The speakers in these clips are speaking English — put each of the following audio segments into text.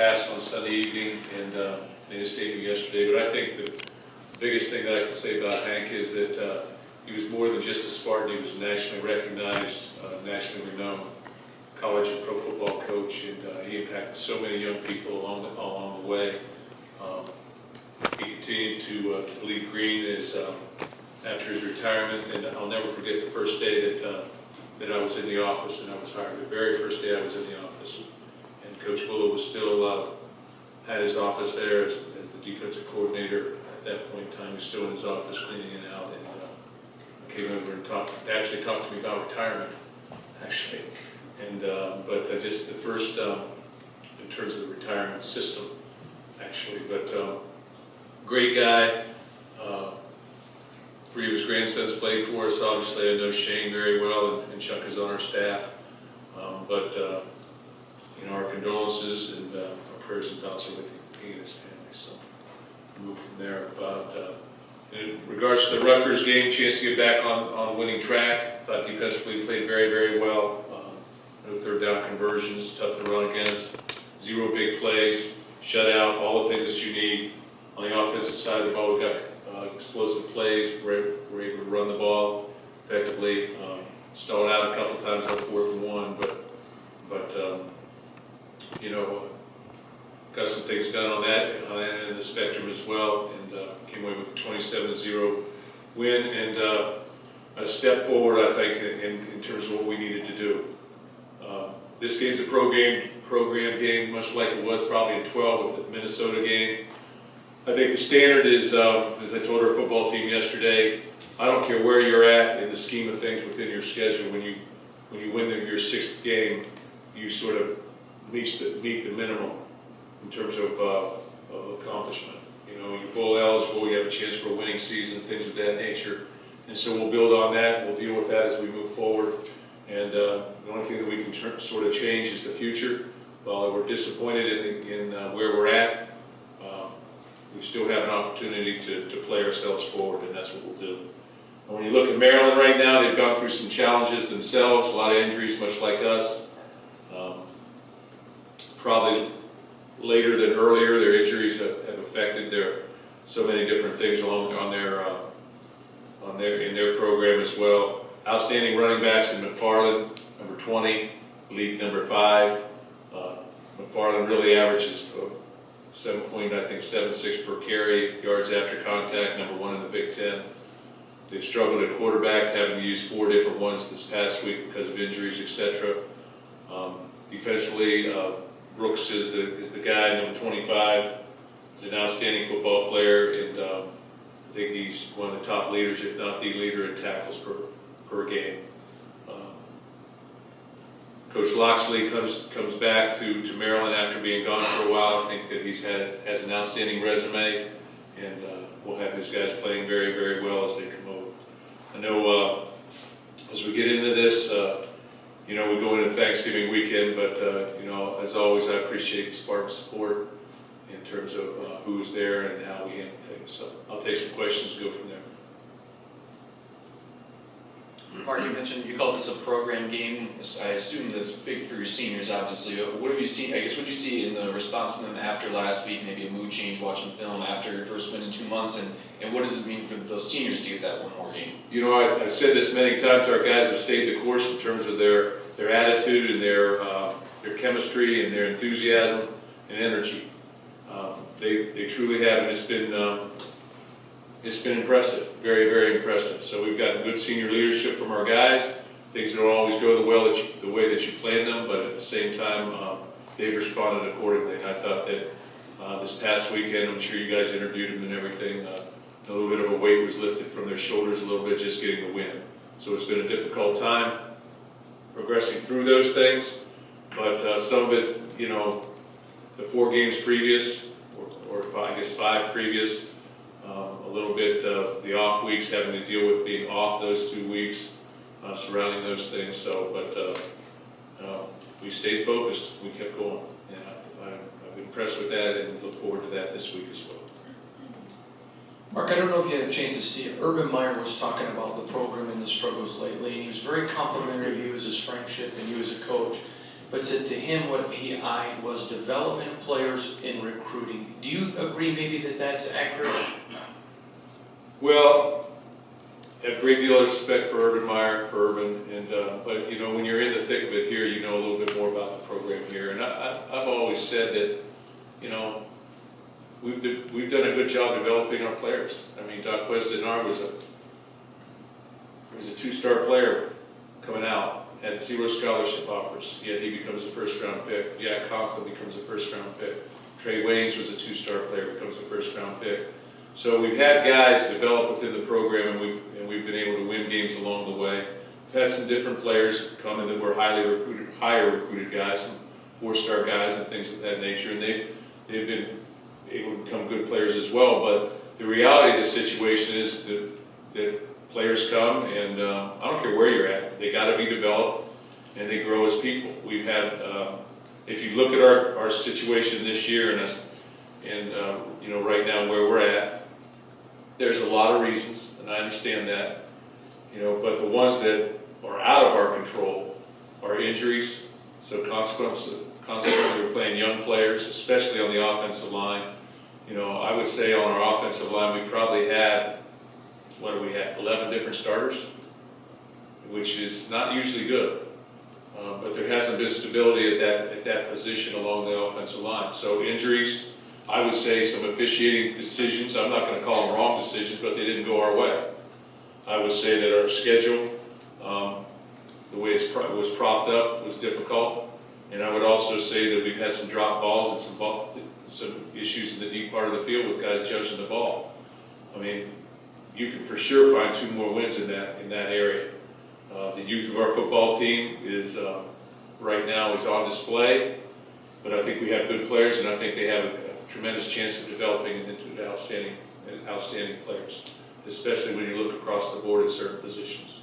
passed on Sunday evening and made a statement yesterday. But I think the biggest thing that I can say about Hank is that he was more than just a Spartan. He was a nationally recognized, nationally renowned college and pro football coach, and he impacted so many young people along the way. He continued to lead Green after his retirement, and I'll never forget the first day that I was in the office and I was hired. The very first day I was in the office, and Coach Willow was still had his office there as the defensive coordinator. At that point in time, he was still in his office cleaning it out, and came over and actually talked to me about retirement, actually. And but just the first in terms of the retirement system, actually. But great guy. 3 of his grandsons played for us. Obviously, I know Shane very well, and Chuck is on our staff. But you know, our condolences and our prayers and thoughts are with he and his family. So we'll move from there. About in regards to the Rutgers game, chance to get back on winning track. Thought defensively played very, very well. No third down conversions, tough to run against. 0 big plays, shutout, all the things that you need. On the offensive side of the ball, we got explosive plays. We're able to run the ball effectively. Stalled out a couple times on 4th and 1, but you know, got some things done on that end of the spectrum as well, and came away with a 27-0 win, and a step forward, I think, in terms of what we needed to do. This game's a program game, much like it was probably in 12 with the Minnesota game. I think the standard is, as I told our football team yesterday, I don't care where you're at in the scheme of things within your schedule. When you win your 6th game, you sort of meet the minimum in terms of accomplishment. You know, you're bowl eligible, you have a chance for a winning season, things of that nature. And so we'll build on that, we'll deal with that as we move forward. And the only thing that we can sort of change is the future. While we're disappointed in where we're at, we still have an opportunity to play ourselves forward, and that's what we'll do. And when you look at Maryland right now, they've gone through some challenges themselves, a lot of injuries, much like us. Probably later than earlier, their injuries have affected so many different things in their program as well. Outstanding running backs in McFarland, number 20, league number 5. McFarland really averages 7.76 per carry, yards after contact, number 1 in the Big Ten. They've struggled at quarterback, having to use 4 different ones this past week because of injuries, etc. Defensively, Brooks is the guy, number 25. He's an outstanding football player, and I think he's one of the top leaders, if not the leader, in tackles per game. Coach Loxley comes back to Maryland after being gone for a while. I think that has an outstanding resume, and we'll have his guys playing very, very well as they come over. I know as we get into this, you know, we go into Thanksgiving weekend, but you know, as always, I appreciate the Spartan support in terms of who's there and how we handle things. So I'll take some questions and go from there. Mark, you mentioned you called this a program game. I assume that's big for your seniors, obviously. What have you seen? I guess what did you see in the response from them after last week? Maybe a mood change watching film after your first win in 2 months, and what does it mean for those seniors to get that one more game? You know, I've said this many times. Our guys have stayed the course in terms of their attitude and their chemistry and their enthusiasm and energy. They truly have, and it's been impressive, very, very impressive. So we've gotten good senior leadership from our guys. Things don't always go the way that you plan them, but at the same time, they've responded accordingly. And I thought that this past weekend, I'm sure you guys interviewed them and everything, a little bit of a weight was lifted from their shoulders a little bit just getting the win. So it's been a difficult time progressing through those things, but some of it's, you know, the 4 games previous, or I guess 5 previous, a little bit the off weeks, having to deal with being off those 2 weeks, surrounding those things. So, but we stayed focused. We kept going, and I've been impressed with that, and look forward to that this week as well. Mark, I don't know if you had a chance to see it. Urban Meyer was talking about the program and the struggles lately, and he was very complimentary of you as his friendship and you as a coach. but said to him what he eyed was development of players in recruiting. Do you agree maybe that that's accurate? Well, I have a great deal of respect for Urban Meyer, but you know, when you're in the thick of it here, you know a little bit more about the program here. And I've always said that, you know, we've done a good job developing our players. I mean, Doc Westdenar was a two-star player coming out, had 0 scholarship offers, yet he becomes a first-round pick. Jack Conklin becomes a first-round pick. Trey Waynes was a two-star player, becomes a first-round pick. So we've had guys develop within the program, and we've been able to win games along the way. We've had some different players come in that were higher recruited guys, some 4-star guys and things of that nature, and they've been able to become good players as well. But the reality of the situation is that players come, and I don't care where you're at, they got to be developed, and they grow as people. We've had, if you look at our situation this year, and you know, right now where we're at, there's a lot of reasons, and I understand that, you know, but the ones that are out of our control are injuries. So consequently, we're playing young players, especially on the offensive line. You know, I would say on our offensive line, we probably had, what do we have, 11 different starters, which is not usually good. But there hasn't been stability at that position along the offensive line. So injuries, I would say some officiating decisions. I'm not going to call them wrong decisions, but they didn't go our way. I would say that our schedule, the way it was propped up, was difficult. And I would also say that we've had some drop balls and some issues in the deep part of the field with guys judging the ball. I mean, you can for sure find 2 more wins in that area. The youth of our football team is right now is on display, but I think we have good players, and I think they have a tremendous chance of developing into outstanding players, especially when you look across the board at certain positions.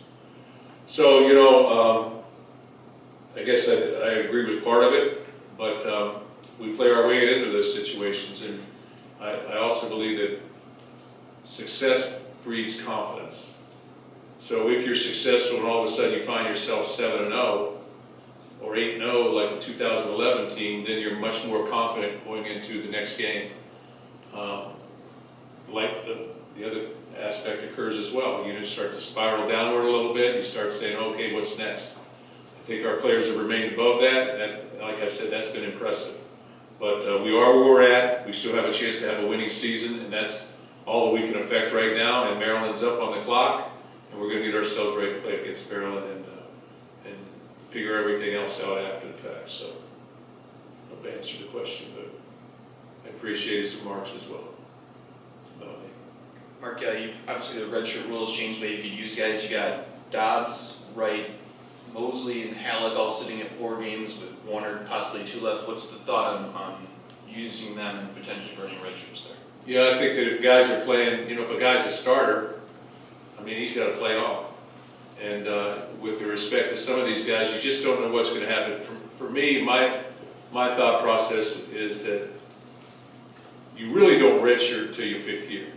So, you know, I guess I agree with part of it, but we play our way into those situations, and I also believe that success breeds confidence. So if you're successful and all of a sudden you find yourself 7-0 or 8-0 like the 2011 team, then you're much more confident going into the next game. Like the other aspect occurs as well. You just start to spiral downward a little bit. You start saying, okay, what's next? I think our players have remained above that, and like I said, that's been impressive. But we are where we're at. We still have a chance to have a winning season, and that's all that we can affect right now. And Maryland's up on the clock, and we're going to get ourselves ready to play against Maryland and figure everything else out after the fact. So I hope I answered the question, but I appreciate his remarks as well. About me. Mark, obviously the redshirt rules changed, but you could use guys. You got Dobbs, Wright, Mosley, and Halleck all sitting at 4 games with 1 or possibly 2 left. What's the thought on using them and potentially burning redshirts there? Yeah, I think that if guys are playing, you know, if a guy's a starter, I mean, he's got to play on. And with the respect to some of these guys, you just don't know what's going to happen. For me, my thought process is that you really don't redshirt until your 5th year.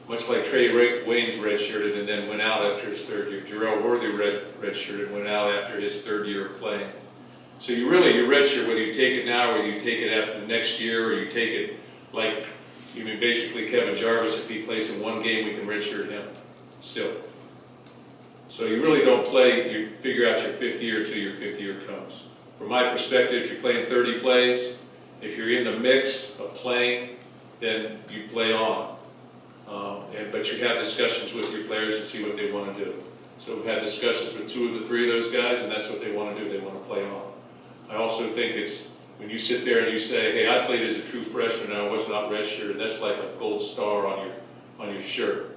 Much like Trey Waynes redshirted and then went out after his 3rd year. Jarrell Worthy redshirted and went out after his 3rd year of playing. So you redshirt, whether you take it now or whether you take it after the next year, or you take it like, you mean basically Kevin Jarvis, if he plays in 1 game, we can redshirt him still. So you really don't play, you figure out your 5th year until your 5th year comes. From my perspective, if you're playing 30 plays, if you're in the mix of playing, then you play on. But you have discussions with your players and see what they want to do. So we've had discussions with 2 of the 3 of those guys, and that's what they want to do. They want to play on. I also think it's, when you sit there and you say, hey, I played as a true freshman and I was not redshirted, that's like a gold star on your shirt.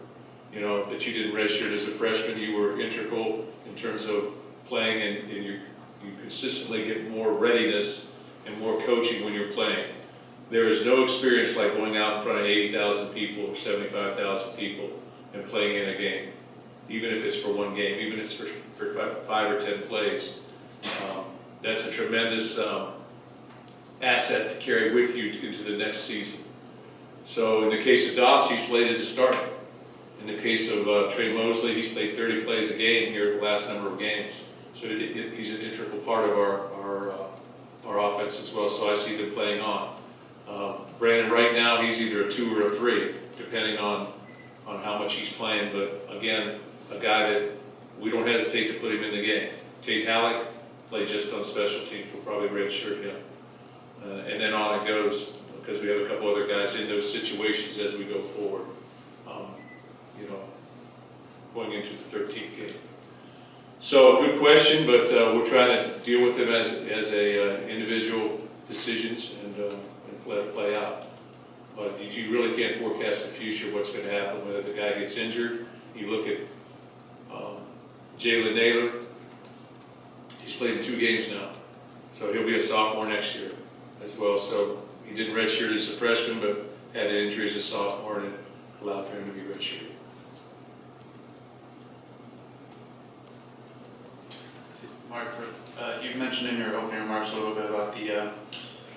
You know, that you didn't redshirt as a freshman, you were integral in terms of playing, and you consistently get more readiness and more coaching when you're playing. There is no experience like going out in front of 80,000 people or 75,000 people and playing in a game, even if it's for 1 game, even if it's for 5 or 10 plays. That's a tremendous asset to carry with you into the next season. So in the case of Dobbs, he's slated to start. In the case of Trey Mosley, he's played 30 plays a game here the last number of games. So he's an integral part of our offense as well, so I see them playing on. Brandon, right now, he's either a 2 or a 3, depending on how much he's playing, but again, a guy that we don't hesitate to put him in the game. Tate Halleck played just on special teams, we'll probably redshirt him. And then on it goes, because we have a couple other guys in those situations as we go forward, you know, going into the 13th game. So, good question, but we're trying to deal with them as individual decisions and let it play out. But you really can't forecast the future, what's going to happen, whether the guy gets injured. You look at Jalen Naylor, he's played in 2 games now, so he'll be a sophomore next year as well. So he didn't redshirt as a freshman, but had an injury as a sophomore, and it allowed for him to be redshirted. Mark, you mentioned in your opening remarks a little bit about the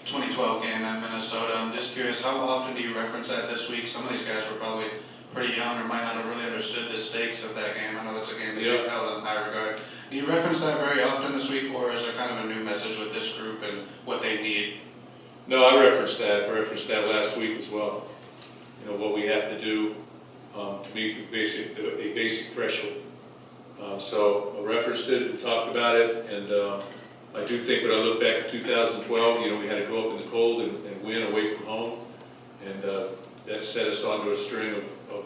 2012 game at Minnesota. I'm just curious, how often do you reference that this week? Some of these guys were probably pretty young or might not have really understood the stakes of that game. I know that's a game that you've held in high regard. Do you reference that very often this week, or is there kind of a new message with this group and what they need? No, I referenced that. I referenced that last week as well. You know, what we have to do to meet a basic threshold. So I referenced it and talked about it, and I do think when I look back at 2012, you know, we had to go up in the cold and win away from home, and that set us onto a string of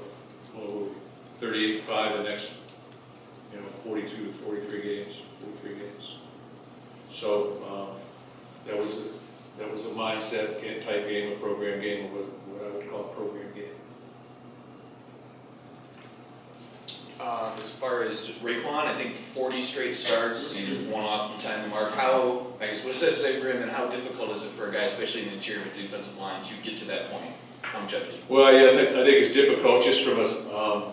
38-5 the next, you know, 42 to 43 games. So that was a mindset type game, a program game, or what I would call a program game. As far as Raekwon, I think 40 straight starts, he's one off from time to mark. How, I guess, what does that say for him, and how difficult is it for a guy, especially in the interior of the defensive line, to get to that point, longevity? Well, yeah, I think it's difficult just from a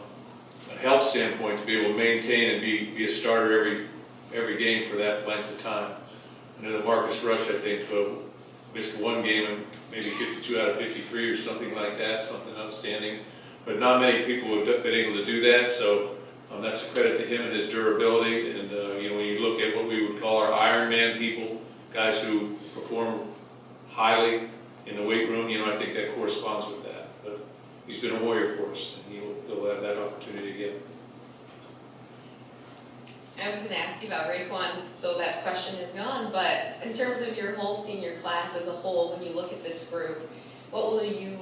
health standpoint to be able to maintain and be a starter every game for that length of time. I know that Marcus Rush, I think, missed 1 game and maybe 52 out of 53 or something like that, something outstanding. But not many people have been able to do that, so that's a credit to him and his durability. And you know, when you look at what we would call our Iron Man people, guys who perform highly in the weight room, you know, I think that corresponds with that. But he's been a warrior for us, and he'll have that opportunity again. I was going to ask you about Raekwon, so that question is gone, but in terms of your whole senior class as a whole, when you look at this group, what will you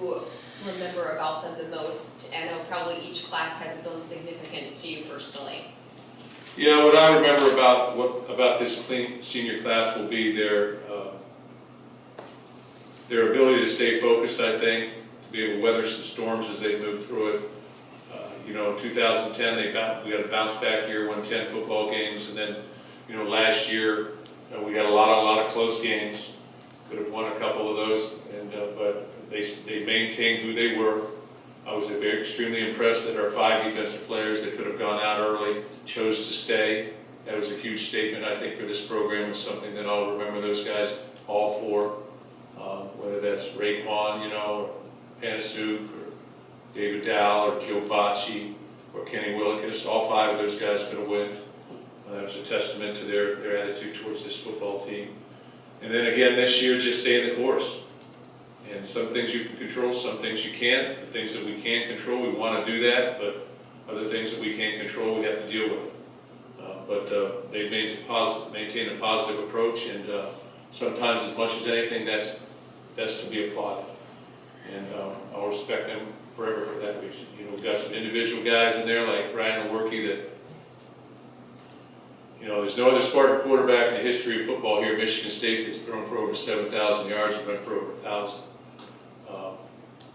remember about them the most? I know probably each class has its own significance to you personally. Yeah, what I remember about this senior class will be their ability to stay focused, I think, to be able to weather some storms as they move through it. You know, in 2010, we got a bounce back year, won 10 football games, and then, you know, last year we had a lot of close games. Could have won a couple of those, and but they maintained who they were. I was extremely impressed that our 5 defensive players that could have gone out early chose to stay. That was a huge statement, I think, for this program. It's something that I'll remember those guys all for, whether that's Raekwon, you know, or Panasuk, or David Dow, or Joe Bacci, or Kenny Willikis. All 5 of those guys could have won. That was a testament to their attitude towards this football team. And then again this year, just stay in the course. And some things you can control, some things you can't. The things that we can control, we want to do that, but other things that we can't control, we have to deal with. But they've maintained a positive approach, and sometimes, as much as anything, that's to be applauded. And I'll respect them forever for that reason. You know, we've got some individual guys in there like Ryan Lewerke that, you know, there's no other Spartan quarterback in the history of football here at Michigan State that's thrown for over 7,000 yards and run for over 1,000.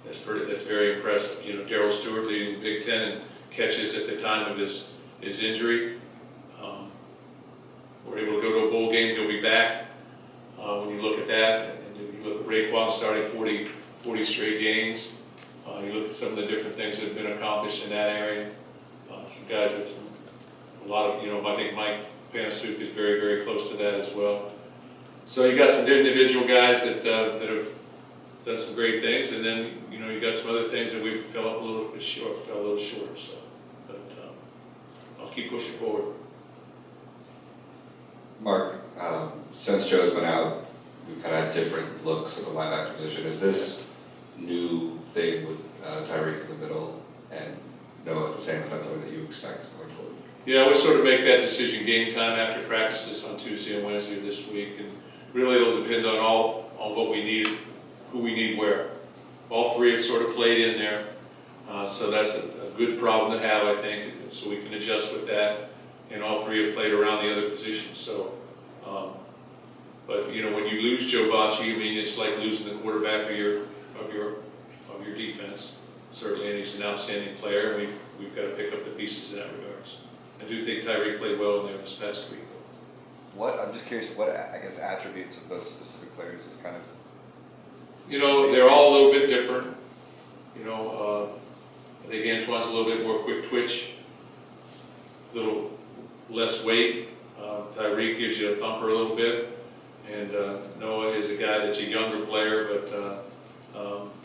That's very impressive. You know, Darryl Stewart leading the Big Ten in catches at the time of his injury. We're able to go to a bowl game, he'll be back. When you look at that, and you look at Raekwon starting 40 straight games, you look at some of the different things that have been accomplished in that area. Some guys with a lot of, you know, I think Mike Panasuk is very, very close to that as well. So you got some individual guys that have done some great things, and then, you know, you got some other things that we fell a little short. So, but I'll keep pushing forward. Mark, since Joe's been out, we've kind of had different looks at the linebacker position. Is this new thing with Tyreek in the middle and Noah at the same? Is that something that you expect going forward? Yeah, we sort of make that decision game time after practices on Tuesday and Wednesday of this week, and really it'll depend on what we need, who we need where. All three have sort of played in there, so that's a good problem to have, I think, so we can adjust with that. And all three have played around the other positions. So, but you know, when you lose Joe Bocci, I mean, it's like losing the quarterback of your defense. Certainly, and he's an outstanding player, and we've got to pick up the pieces in that regards. I do think Tyreek played well in there this past week. I'm just curious, what, I guess, attributes of those specific players is kind of... You know, they're all a little bit different. You know, I think Antoine's a little bit more quick twitch, a little less weight. Tyreek gives you a thumper a little bit. And Noah is a guy that's a younger player, but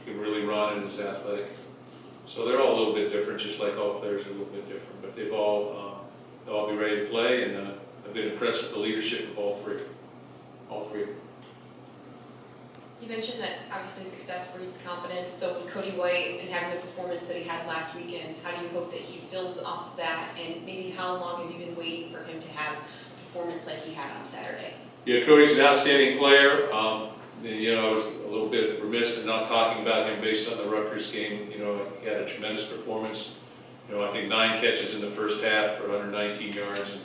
can really run and is athletic. So they're all a little bit different, just like all players are a little bit different. But they'll all be ready to play, and I've been impressed with the leadership of all three. All three. You mentioned that obviously success breeds confidence, so with Cody White and having the performance that he had last weekend, how do you hope that he builds off of that, and maybe how long have you been waiting for him to have a performance like he had on Saturday? Yeah, Cody's an outstanding player. You know, I was a little bit remiss in not talking about him based on the Rutgers game. You know, he had a tremendous performance. You know, I think 9 catches in the first half for 119 yards and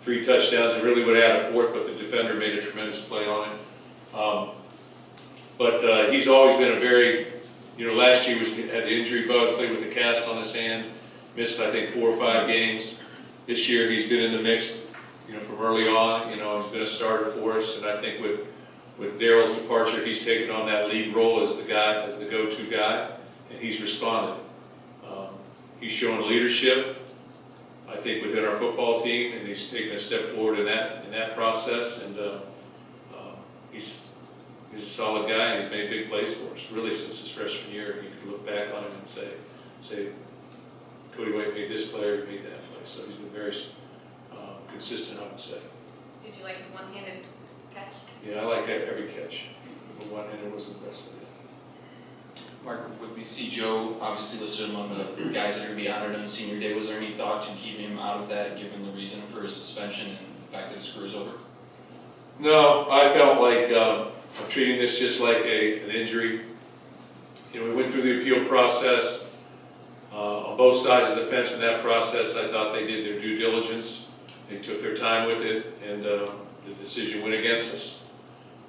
3 touchdowns. They really would have had a fourth, but the defender made a tremendous play on it. But he's always been a very, you know, last year had the injury bug, played with a cast on his hand, missed I think 4 or 5 games. This year he's been in the mix, you know, from early on. You know, he's been a starter for us, and I think with Daryl's departure, he's taken on that lead role as the guy, as the go-to guy, and he's responded. He's shown leadership, I think, within our football team, and he's taken a step forward in that process. And he's a solid guy, and he's made big plays for us. Really, since his freshman year, you can look back on him and say, Cody White made this player, he made that play. So he's been very consistent, I would say. Did you like his one-handed catch? Yeah, I like every catch. The one-handed was impressive. Mark, would we see Joe obviously listed among the guys that are going to be honored on Senior Day? Was there any thought to keeping him out of that, given the reason for his suspension and the fact that his career is over? No, I felt like I'm treating this just like an injury. You know, we went through the appeal process. On both sides of the fence in that process, I thought they did their due diligence. They took their time with it, and the decision went against us.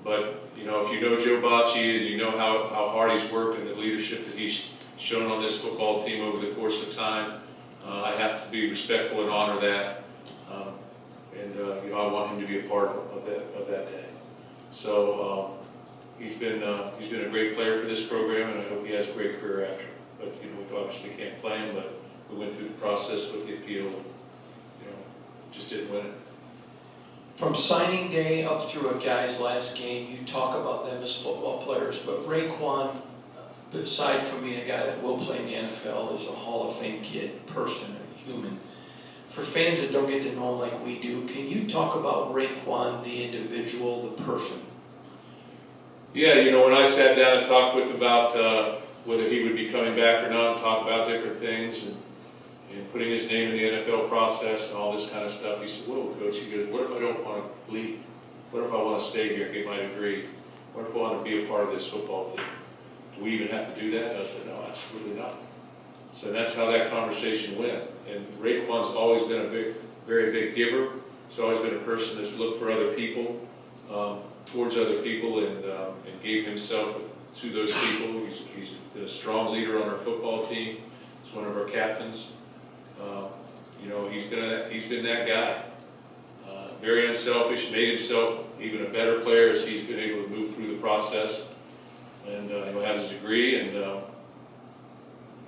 But, you know, if you know Joe Bocci and you know how hard he's worked and the leadership that he's shown on this football team over the course of time, I have to be respectful and honor that. You know, I want him to be a part of that day. So he's been a great player for this program, and I hope he has a great career after. But you know, we obviously can't play him, but we went through the process with the appeal, and you know, just didn't win it. From signing day up through a guy's last game, you talk about them as football players, but Raekwon, aside from being a guy that will play in the NFL, is a Hall of Fame kid, person, a human. For fans that don't get to know him like we do, can you talk about Raekwon, the individual, the person? Yeah, you know, when I sat down and talked with him about whether he would be coming back or not, talk about different things, and putting his name in the NFL process and all this kind of stuff, he said, whoa, Coach, he goes, what if I don't want to leave? What if I want to stay here and get my degree? What if I want to be a part of this football team? Do we even have to do that? And I said, no, absolutely not. So that's how that conversation went. And Raekwon's always been a very big giver. He's always been a person that's looked for other people, towards other people, and gave himself to those people. He's been a strong leader on our football team. He's one of our captains. You know, he's been that guy. Very unselfish, made himself even a better player as he's been able to move through the process. And he'll have his degree, and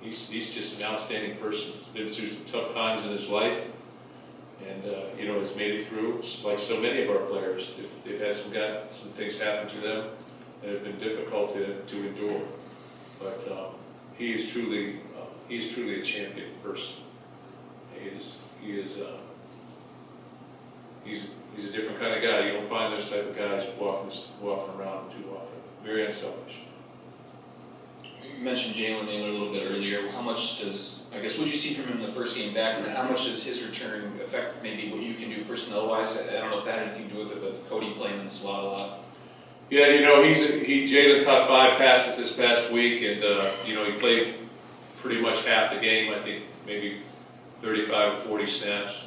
he's just an outstanding person. He's been through some tough times in his life, and you know, has made it through. Like so many of our players, they've had some things happen to them that have been difficult to endure. But he is truly a champion person. he's a different kind of guy. You don't find those type of guys walking around too often. Very unselfish. You mentioned Jalen Naylor a little bit earlier. How much does, I guess, what did you see from him in the first game back, and then how much does his return affect maybe what you can do personnel-wise? I don't know if that had anything to do with it, but Cody playing in the slot a lot. Yeah, Jalen caught 5 passes this past week, and he played pretty much half the game. I think maybe 35 or 40 snaps.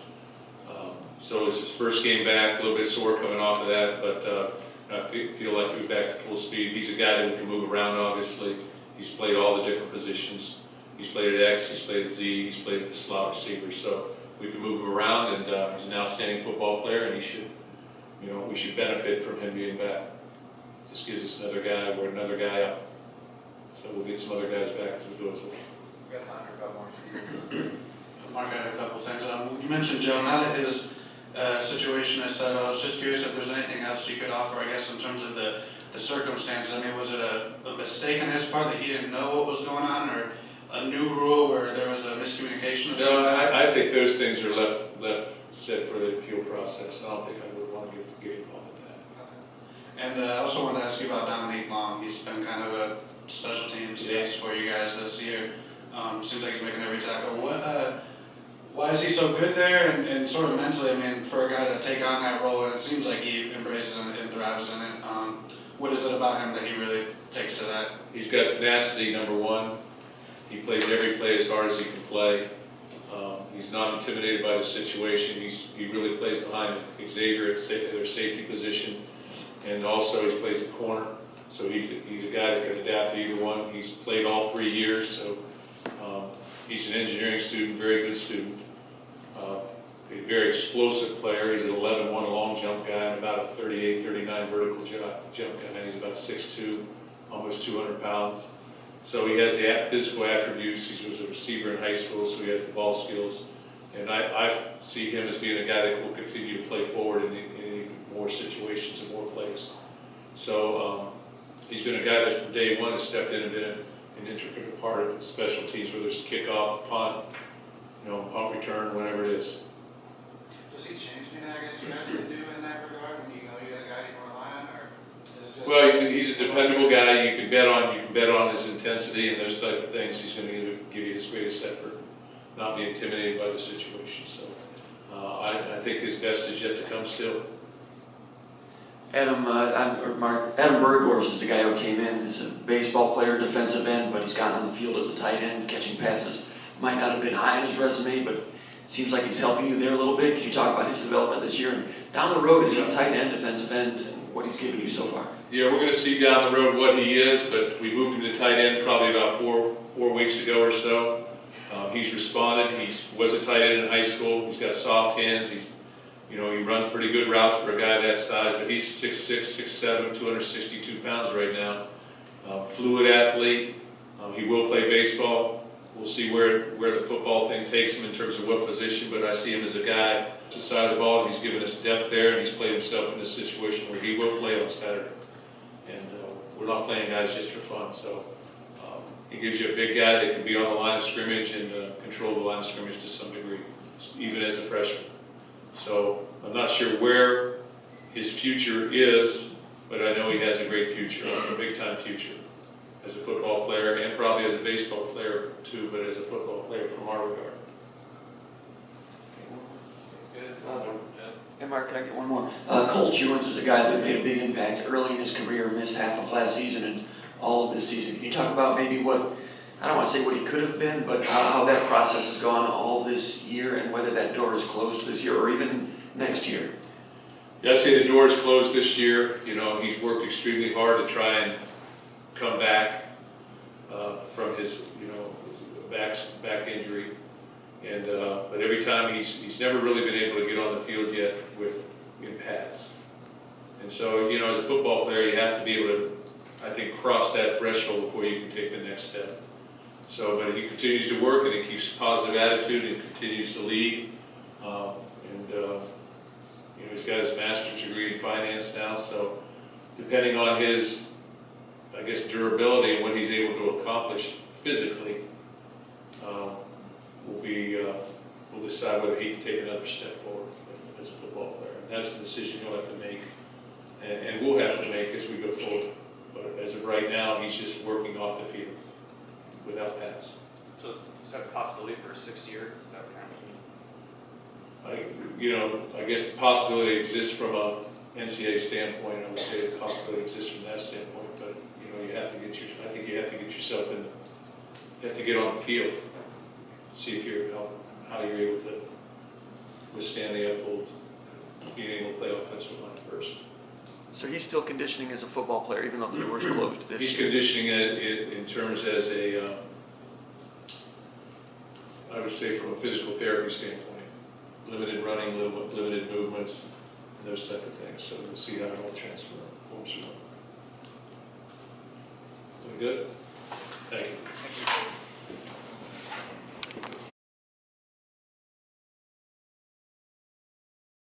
So it's his first game back, a little bit sore coming off of that, but I feel like he's back to full speed. He's a guy that can move around, obviously. He's played all the different positions. He's played at X, he's played at Z, he's played at the slot receiver. So we can move him around, and he's an outstanding football player, and we should benefit from him being back. Just gives us another guy, we're another guy up. So we'll get some other guys back as we go as well. We got time for a couple more. Mark, I had a couple things. You mentioned Joe. Now that his situation is settled, I was just curious if there's anything else you could offer, I guess, in terms of the circumstances. I mean, was it a mistake on his part that he didn't know what was going on, or a new rule where there was a miscommunication? No, I think those things are left set for the appeal process. I don't think I would want to get involved with that. And I also wanted to ask you about Dominique Long. He's been kind of a special teams ace for you guys this year. Seems like he's making every tackle. Why is he so good there? And sort of mentally, I mean, for a guy to take on that role, and it seems like he embraces and thrives in it. What is it about him that he really takes to that? He's got tenacity, number one. He plays every play as hard as he can play. He's not intimidated by the situation. He really plays behind Xavier at their safety position, and also he plays at corner. So he's a guy that can adapt to either one. He's played all 3 years, so he's an engineering student, very good student. A very explosive player. He's an 11-1 long jump guy and about a 38, 39 vertical jump guy. He's about 6'2", almost 200 pounds. So he has the physical attributes. He was a receiver in high school, so he has the ball skills. And I see him as being a guy that will continue to play forward in more situations and more plays. So he's been a guy that from day one has stepped in and been an intricate part of the special teams, whether it's kickoff, punt, punt return, whatever it is. Does he change anything, I guess, you guys can do in that regard when you know you got a guy you can rely on, or is it just... Well, he's a dependable guy. You can bet on his intensity and those type of things. He's going to give you his greatest effort, not be intimidated by the situation. So I think his best is yet to come still. Adam Berghorst is a guy who came in as a baseball player, defensive end, but he's gotten on the field as a tight end, catching passes. Might not have been high on his resume, but seems like he's helping you there a little bit. Can you talk about his development this year? And down the road, is he a tight end, defensive end, and what he's given you so far? Yeah, we're going to see down the road what he is, but we moved him to tight end probably about four weeks ago or so. He's responded. He was a tight end in high school. He's got soft hands. He runs pretty good routes for a guy that size, but he's 6'6", 6'7", 262 pounds right now. Fluid athlete. He will play baseball. We'll see where the football thing takes him in terms of what position, but I see him as a guy on the side of the ball, and he's given us depth there, and he's played himself in a situation where he will play on Saturday. And we're not playing guys just for fun, so he gives you a big guy that can be on the line of scrimmage and control the line of scrimmage to some degree, even as a freshman. So I'm not sure where his future is, but I know he has a great future, a big-time future as a football player and probably as a baseball player too, but as a football player from our regard. And Mark, can I get one more? Cole Jewins is a guy that made a big impact early in his career, missed half of last season and all of this season. Can you talk about maybe what, I don't want to say what he could have been, but how that process has gone all this year and whether that door is closed this year or even next year? Yeah, I say the door is closed this year. He's worked extremely hard to try and come back from his, back injury, and but every time he's never really been able to get on the field yet in pads. And so, as a football player, you have to be able to, I think, cross that threshold before you can take the next step. So, but he continues to work, and he keeps a positive attitude, and continues to lead, he's got his master's degree in finance now. So, depending on his, I guess, durability and what he's able to accomplish physically, we'll decide whether he can take another step forward as a football player. that's the decision he'll have to make, and we'll have to make as we go forward. But as of right now, he's just working off the field without pads. So is that a possibility for a 6th year? Is that kind of? I guess the possibility exists from a NCAA standpoint. I would say the possibility exists from that standpoint. But you have to I think you have to get yourself in. You have to get on the field, see if how you're able to withstand the uphold, being able to play offensive line first. So he's still conditioning as a football player, even though the door's closed this He's year? conditioning it in terms as I would say from a physical therapy standpoint, limited running, limited movements, and those type of things. So we'll see how it all transforms. Very good. Thank you.